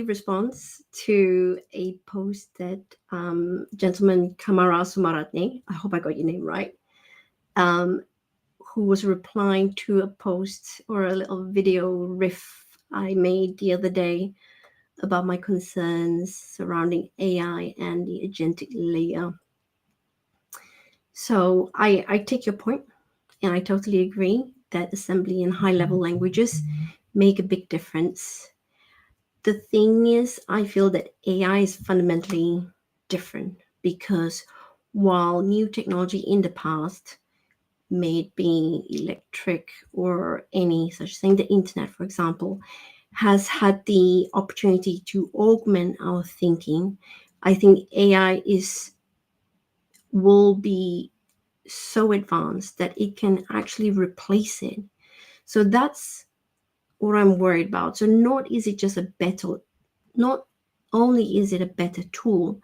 actually response to a post that gentleman Kamara Sumaratne, I hope I got your name right, um, who was replying to a post or a little video riff I made the other day about my concerns surrounding AI and the agentic layer. So I take your point, and I totally agree that assembly and high level languages make a big difference. The thing is, I feel that AI is fundamentally different because while new technology in the past, may it be electric or any such thing, the internet, for example, has had the opportunity to augment our thinking. I think AI is will be so advanced that it can actually replace it. So that's what I'm worried about. So not only is it a better tool,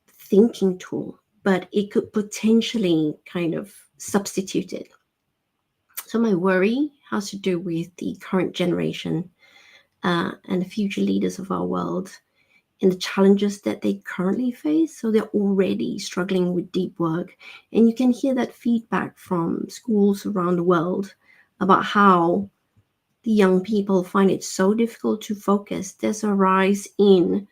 thinking tool, but it could potentially kind of substitute it. So my worry has to do with the current generation and the future leaders of our world and the challenges that they currently face. So they're already struggling with deep work. And you can hear that feedback from schools around the world about how the young people find it so difficult to focus. There's a rise in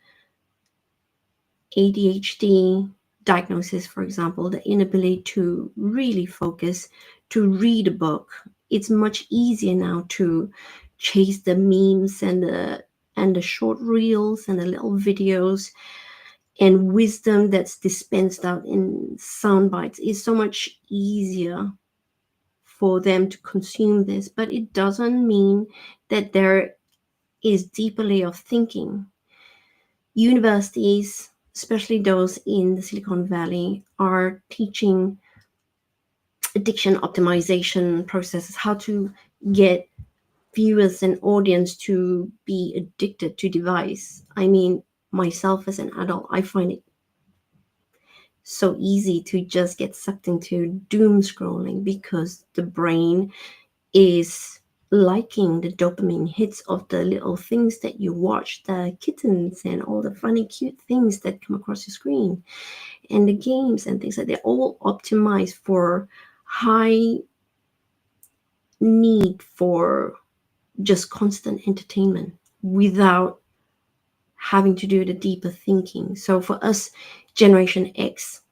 ADHD diagnosis, for example, the inability to really focus, to read a book. It's much easier now to chase the memes and the short reels and the little videos, and wisdom that's dispensed out in sound bites is so much easier for them to consume this. But it doesn't mean that there is deeper layer of thinking. Universities, especially those in the Silicon Valley, are teaching addiction optimization processes, how to get viewers and audience to be addicted to device. I mean, myself as an adult, I find it so easy to just get sucked into doom scrolling because the brain is liking the dopamine hits of the little things that you watch, the kittens and all the funny cute things that come across your screen, and the games and things like that. They're all optimized for high need for just constant entertainment without having to do the deeper thinking. So for us, Generation X,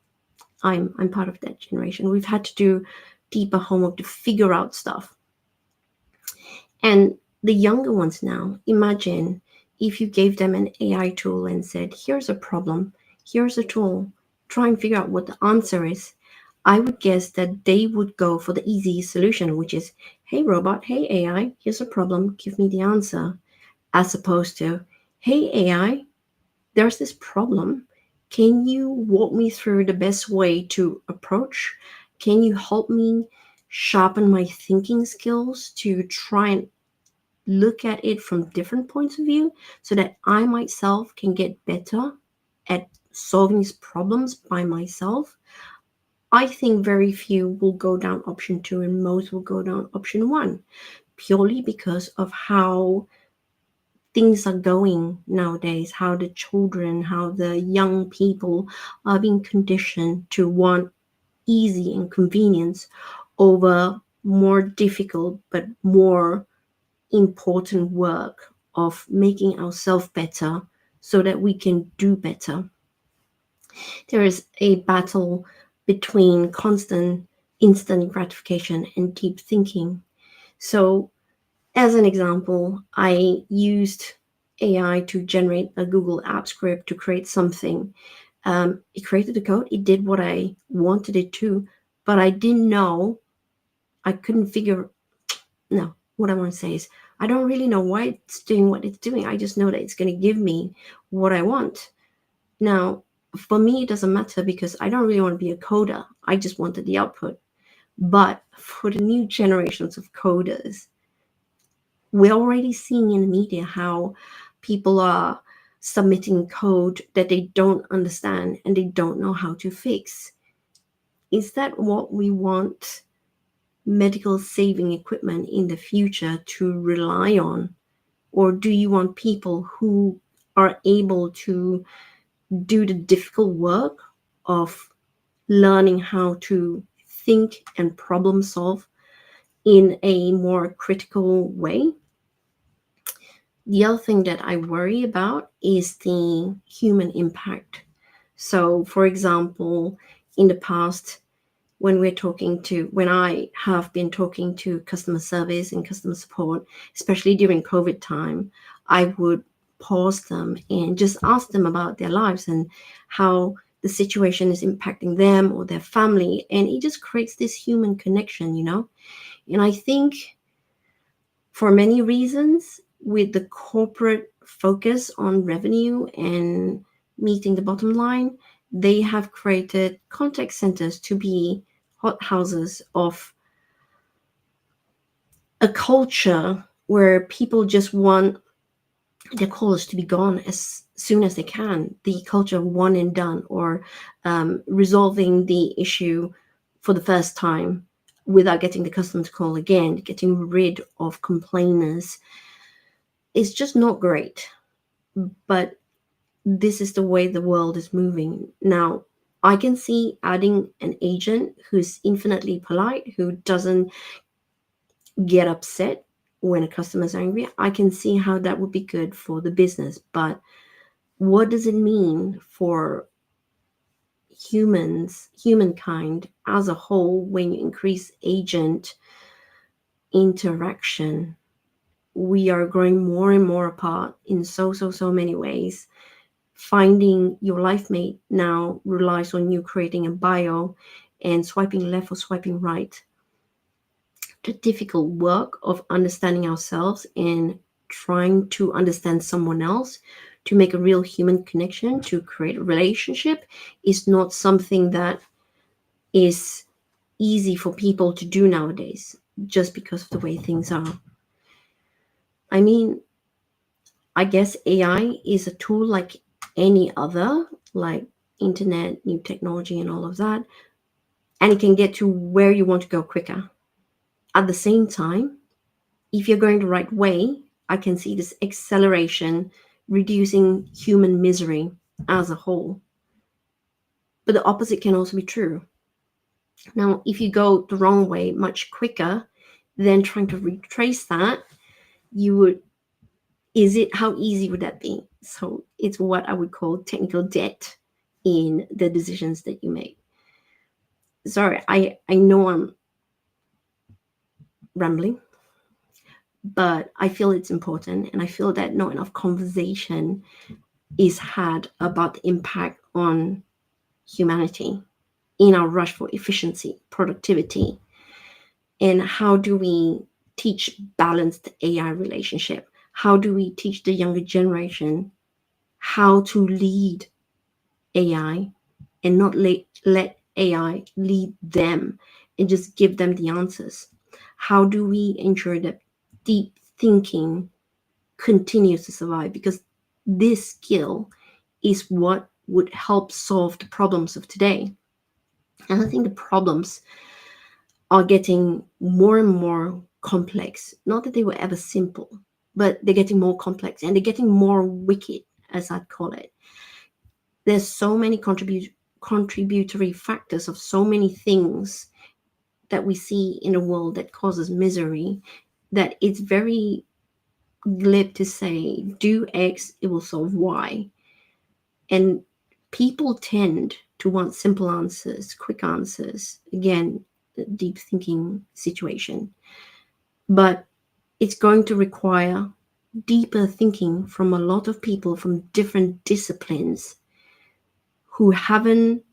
I'm part of that generation. We've had to do deeper homework to figure out stuff. And the younger ones now, imagine if you gave them an AI tool and said, here's a problem, here's a tool, try and figure out what the answer is. I would guess that they would go for the easy solution, which is, hey, robot, hey, AI, here's a problem, give me the answer, as opposed to, hey, AI, there's this problem. Can you walk me through the best way to approach? Can you help me sharpen my thinking skills to try and look at it from different points of view so that I myself can get better at solving these problems by myself? I think very few will go down option two and most will go down option one, purely because of how things are going nowadays, how the children, how the young people are being conditioned to want easy and convenience over more difficult but more important work of making ourselves better so that we can do better. There is a battle between constant instant gratification and deep thinking. So, as an example, I used AI to generate a Google app script to create something. It created the code, it did what I wanted it to, but I didn't know, I couldn't figure. No, what I want to say is, I don't really know why it's doing what it's doing. I just know that it's going to give me what I want. Now, for me, it doesn't matter because I don't really want to be a coder. I just wanted the output. But for the new generations of coders, we're already seeing in the media how people are submitting code that they don't understand and they don't know how to fix. Is that what we want medical saving equipment in the future to rely on? Or do you want people who are able to do the difficult work of learning how to think and problem solve in a more critical way. The other thing that I worry about is the human impact. So, for example, in the past, when I have been talking to customer service and customer support, especially during COVID time, I would pause them and just ask them about their lives and how the situation is impacting them or their family. And it just creates this human connection. And I think for many reasons, with the corporate focus on revenue and meeting the bottom line, they have created contact centers to be hothouses of a culture where people just want their callers to be gone as soon as they can. The culture of one and done, or resolving the issue for the first time without getting the customer to call again, getting rid of complainers. It's just not great. But this is the way the world is moving. Now, I can see adding an agent who's infinitely polite, who doesn't get upset when a customer's angry. I can see how that would be good for the business. But what does it mean for humankind as a whole, when you increase agent interaction? We are growing more and more apart in so many ways. Finding your life mate now relies on you creating a bio and swiping left or swiping right. The difficult work of understanding ourselves and trying to understand someone else to make a real human connection, to create a relationship, is not something that is easy for people to do nowadays, just because of the way things are. I mean, I guess AI is a tool like any other, like internet, new technology, and all of that, and it can get to where you want to go quicker. At the same time, if you're going the right way, I can see this acceleration reducing human misery as a whole. But the opposite can also be true. Now, if you go the wrong way much quicker, then trying to retrace that, you would, is it, how easy would that be? So it's what I would call technical debt in the decisions that you make. Sorry, I know I'm rambling, but I feel it's important, and I feel that not enough conversation is had about the impact on humanity in our rush for efficiency, productivity, and how do we teach balanced AI relationship? How do we teach the younger generation how to lead AI and not let AI lead them and just give them the answers? How do we ensure that deep thinking continues to survive? Because this skill is what would help solve the problems of today. And I think the problems are getting more and more complex. Not that they were ever simple, but they're getting more complex and they're getting more wicked, as I'd call it. There's so many contributory factors of so many things that we see in a world that causes misery, that it's very glib to say, do X, it will solve Y. And people tend to want simple answers, quick answers. Again, deep thinking situation. But it's going to require deeper thinking from a lot of people from different disciplines who haven't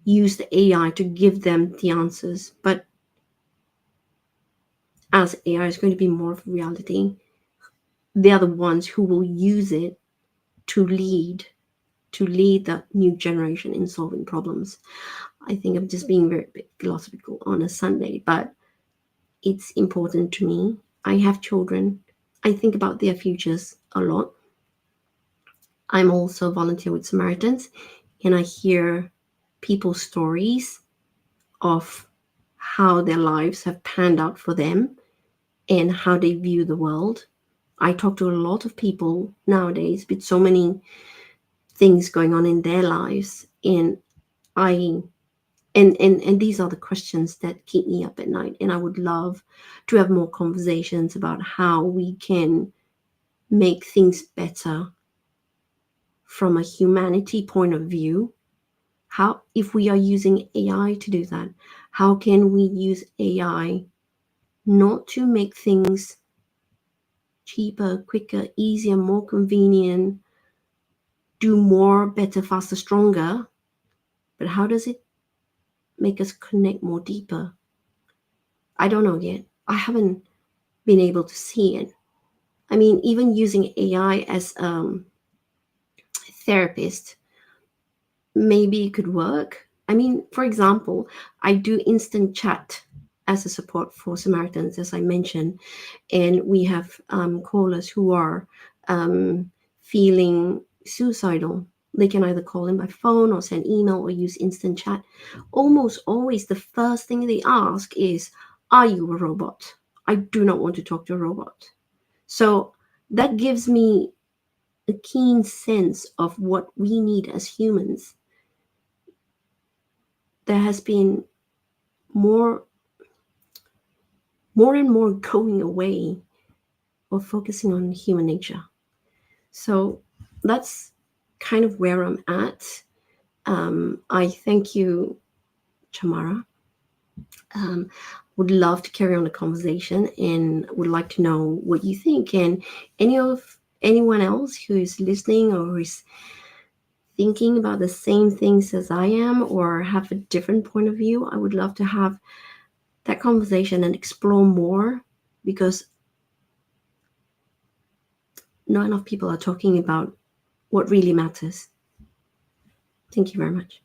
used AI to give them the answers. But as AI is going to be more of a reality, they are the ones who will use it to lead the new generation in solving problems. I think I'm just being very philosophical on a Sunday, but it's important to me. I have children. I think about their futures a lot. I'm also a volunteer with Samaritans, and I hear people's stories of how their lives have panned out for them and how they view the world. I talk to a lot of people nowadays with so many things going on in their lives, and I and these are the questions that keep me up at night. And I would love to have more conversations about how we can make things better from a humanity point of view. How, if we are using AI to do that, how can we use AI not to make things cheaper, quicker, easier, more convenient, do more, better, faster, stronger, but how does it make us connect more deeper? I don't know yet. I haven't been able to see it. I mean, even using AI as therapist, maybe it could work. I mean, for example, I do instant chat as a support for Samaritans, as I mentioned, and we have callers who are feeling suicidal. They can either call in by phone or send email or use instant chat. Almost always, the first thing they ask is, "Are you a robot? I do not want to talk to a robot." So that gives me a keen sense of what we need as humans. There has been more, more and more going away of focusing on human nature. So that's kind of where I'm at. I thank you, Chamara. Um, would love to carry on the conversation and would like to know what you think. And anyone else who is listening or who is thinking about the same things as I am or have a different point of view, I would love to have that conversation and explore more, because not enough people are talking about what really matters. Thank you very much.